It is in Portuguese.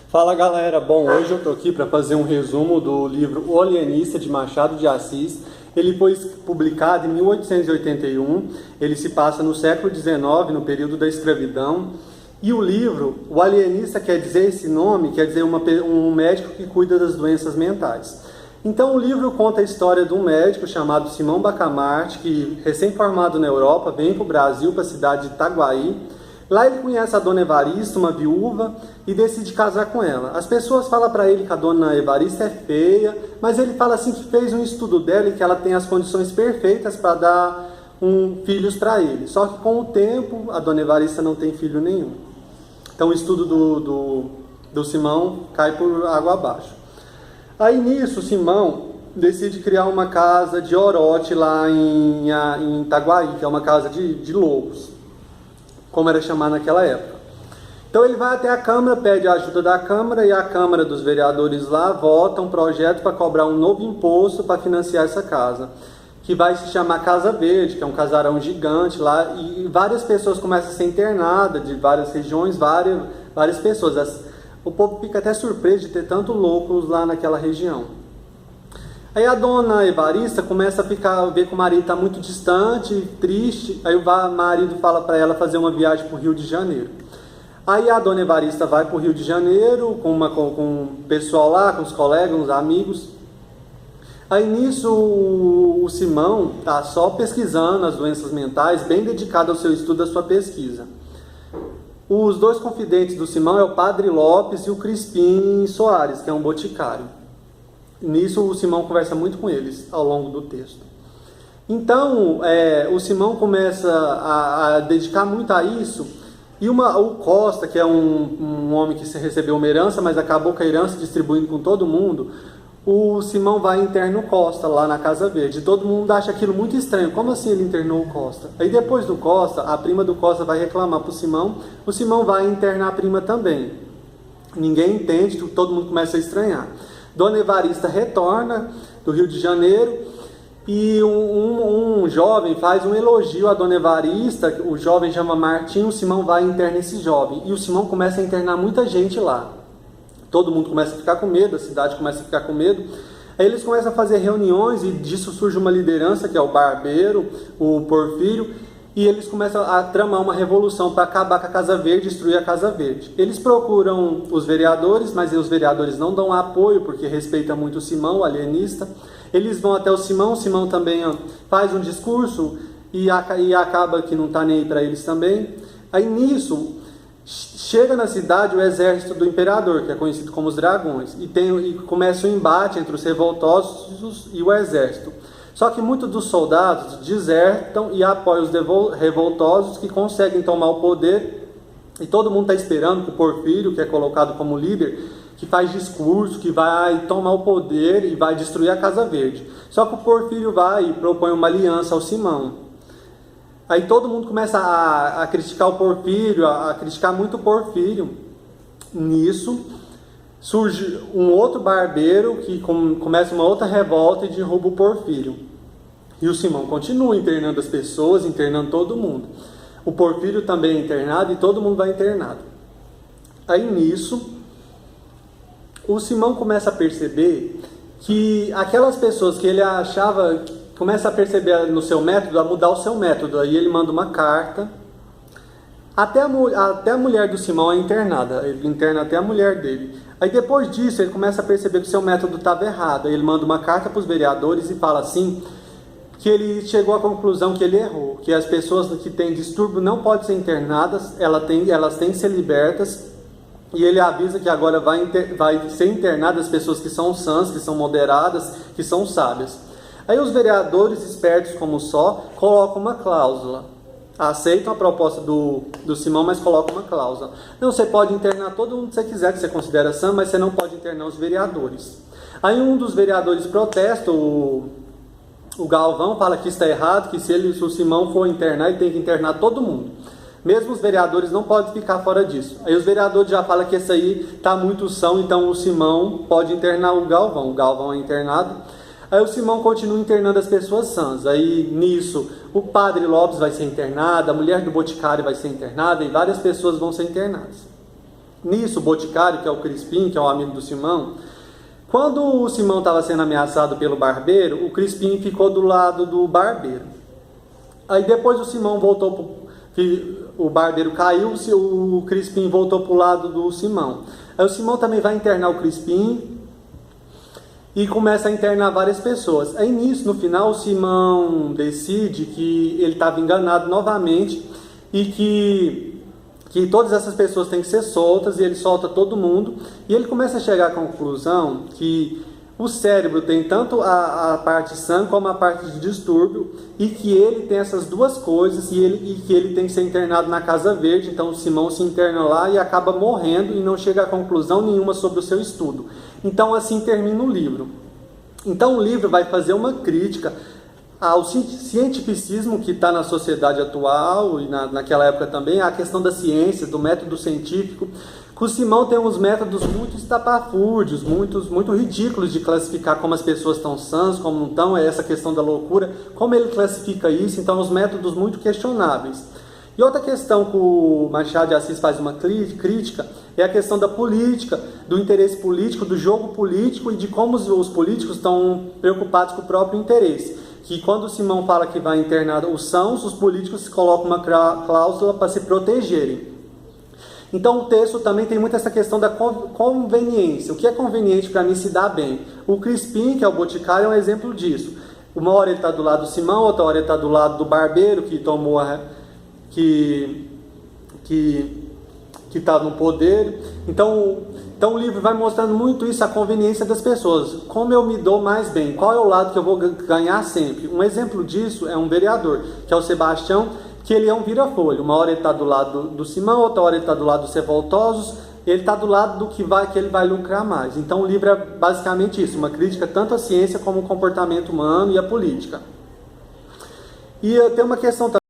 Fala galera, bom, hoje eu tô aqui para fazer um resumo do livro O Alienista de Machado de Assis. Ele foi publicado em 1881, ele se passa no século XIX, no período da escravidão. E o livro, O Alienista, quer dizer esse nome, quer dizer um médico que cuida das doenças mentais. Então o livro conta a história de um médico chamado Simão Bacamarte, que recém-formado na Europa, vem para o Brasil, para a cidade de Itaguaí. Lá ele conhece a dona Evarista, uma viúva, e decide casar com ela. As pessoas falam para ele que a dona Evarista é feia, mas ele fala assim que fez um estudo dela e que ela tem as condições perfeitas para dar filhos para ele. Só que com o tempo, a dona Evarista não tem filho nenhum. Então o estudo do Simão cai por água abaixo. Aí nisso, o Simão decide criar uma casa de Orote lá em Itaguaí, que é uma casa de lobos, como era chamado naquela época. Então ele vai até a Câmara, pede a ajuda da Câmara, e a Câmara dos vereadores lá vota um projeto para cobrar um novo imposto para financiar essa casa, que vai se chamar Casa Verde, que é um casarão gigante lá, e várias pessoas começam a ser internadas, de várias regiões, várias pessoas. O povo fica até surpreso de ter tanto loucos lá naquela região. Aí a dona Evarista começa a ver que o marido está muito distante, triste. Aí o marido fala para ela fazer uma viagem para o Rio de Janeiro. Aí a dona Evarista vai para o Rio de Janeiro com o pessoal lá, com os colegas, os amigos. Aí nisso o Simão está só pesquisando as doenças mentais, bem dedicado ao seu estudo, à sua pesquisa. Os dois confidentes do Simão é o Padre Lopes e o Crispim Soares, que é um boticário. Nisso o Simão conversa muito com eles ao longo do texto. Então o Simão começa a dedicar muito a isso, e o Costa, que é um homem que recebeu uma herança, mas acabou com a herança distribuindo com todo mundo, o Simão vai e interna o Costa lá na Casa Verde. Todo mundo acha aquilo muito estranho. Como assim ele internou o Costa? Aí depois do Costa, a prima do Costa vai reclamar para o Simão vai internar a prima também. Ninguém entende, todo mundo começa a estranhar. Dona Evarista retorna do Rio de Janeiro e um jovem faz um elogio à Dona Evarista. O jovem chama Martim, o Simão vai e interna esse jovem. E o Simão começa a internar muita gente lá. Todo mundo começa a ficar com medo, a cidade começa a ficar com medo. Aí eles começam a fazer reuniões e disso surge uma liderança, que é o Barbeiro, o Porfírio, e eles começam a tramar uma revolução para acabar com a Casa Verde, destruir a Casa Verde. Eles procuram os vereadores, mas os vereadores não dão apoio, porque respeitam muito o Simão, o alienista. Eles vão até o Simão também faz um discurso e acaba que não está nem aí para eles também. Aí nisso, chega na cidade o exército do imperador, que é conhecido como os dragões, e começa um embate entre os revoltosos e o exército. Só que muitos dos soldados desertam e apoiam os revoltosos, que conseguem tomar o poder, e todo mundo está esperando que o Porfírio, que é colocado como líder, que faz discurso, que vai tomar o poder e vai destruir a Casa Verde. Só que o Porfírio vai e propõe uma aliança ao Simão. Aí todo mundo começa a criticar o Porfírio, a criticar muito o Porfírio. Nisso surge um outro barbeiro que começa uma outra revolta e derruba o Porfírio. E o Simão continua internando as pessoas, internando todo mundo. O Porfírio também é internado e todo mundo vai internado. Aí nisso, o Simão começa a perceber que aquelas pessoas que ele achava, começa a perceber no seu método, a mudar o seu método. Aí ele manda uma carta. Até a mulher do Simão é internada. Ele interna até a mulher dele. Aí depois disso ele começa a perceber que o seu método estava errado. Aí ele manda uma carta para os vereadores e fala assim, que ele chegou à conclusão que ele errou. Que as pessoas que têm distúrbio não podem ser internadas, elas têm que ser libertas. E ele avisa que agora vai ser internadas as pessoas que são sãs, que são moderadas, que são sábias. Aí os vereadores, espertos como só, colocam uma cláusula. Aceitam a proposta do Simão, mas colocam uma cláusula. Não, você pode internar todo mundo que você quiser, que você considera sã, mas você não pode internar os vereadores. Aí um dos vereadores protesta, o Galvão, fala que isso está errado, que se o Simão for internar, ele tem que internar todo mundo. Mesmo os vereadores não podem ficar fora disso. Aí os vereadores já falam que esse aí está muito são, então o Simão pode internar o Galvão é internado. Aí o Simão continua internando as pessoas sãs. Aí nisso o Padre Lopes vai ser internado, a mulher do boticário vai ser internada e várias pessoas vão ser internadas. Nisso, o Boticário, que é o Crispim, que é o amigo do Simão, quando o Simão estava sendo ameaçado pelo barbeiro, o Crispim ficou do lado do barbeiro. Aí depois o Simão voltou, o barbeiro caiu, o Crispim voltou para o lado do Simão. Aí o Simão também vai internar o Crispim e começa a internar várias pessoas. Aí nisso, no final, o Simão decide que ele estava enganado novamente e que todas essas pessoas têm que ser soltas, e ele solta todo mundo, e ele começa a chegar à conclusão que o cérebro tem tanto a parte sã como a parte de distúrbio, e que ele tem essas duas coisas, e que ele tem que ser internado na Casa Verde. Então o Simão se interna lá e acaba morrendo e não chega a conclusão nenhuma sobre o seu estudo. Então assim termina o livro. Então o livro vai fazer uma crítica ao cientificismo que está na sociedade atual e naquela época também, a questão da ciência, do método científico, que o Simão tem uns métodos muito estapafúrdios, muito ridículos de classificar como as pessoas estão sãs, como não estão, é essa questão da loucura, como ele classifica isso, então os métodos muito questionáveis. E outra questão que o Machado de Assis faz uma crítica é a questão da política, do interesse político, do jogo político e de como os políticos estão preocupados com o próprio interesse. Que quando o Simão fala que vai internar os sãos, os políticos colocam uma cláusula para se protegerem. Então o texto também tem muito essa questão da conveniência. O que é conveniente para mim se dar bem? O Crispim, que é o Boticário, é um exemplo disso. Uma hora ele está do lado do Simão, outra hora ele está do lado do barbeiro, que tomou que está no poder. Então o livro vai mostrando muito isso, a conveniência das pessoas. Como eu me dou mais bem? Qual é o lado que eu vou ganhar sempre? Um exemplo disso é um vereador, que é o Sebastião, que ele é um vira-folha. Uma hora ele está do lado do Simão, outra hora ele está do lado dos revoltosos, ele está do lado do que ele vai lucrar mais. Então o livro é basicamente isso, uma crítica tanto à ciência como ao comportamento humano e à política. E tem uma questão também.